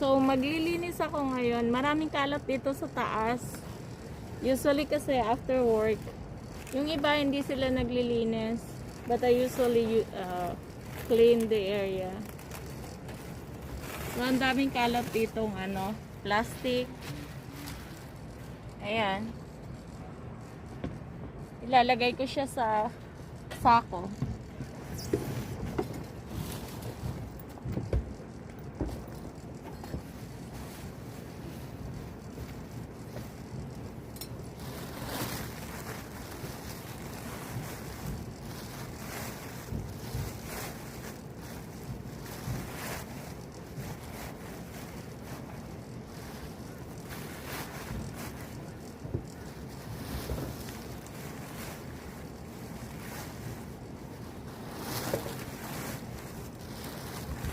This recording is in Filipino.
So, maglilinis ako ngayon. Maraming kalat dito sa taas. Usually kasi after work, yung iba hindi sila naglilinis. But I usually clean the area. So, ang daming kalat ditong plastic. Ayan. Ilalagay ko siya sa sako.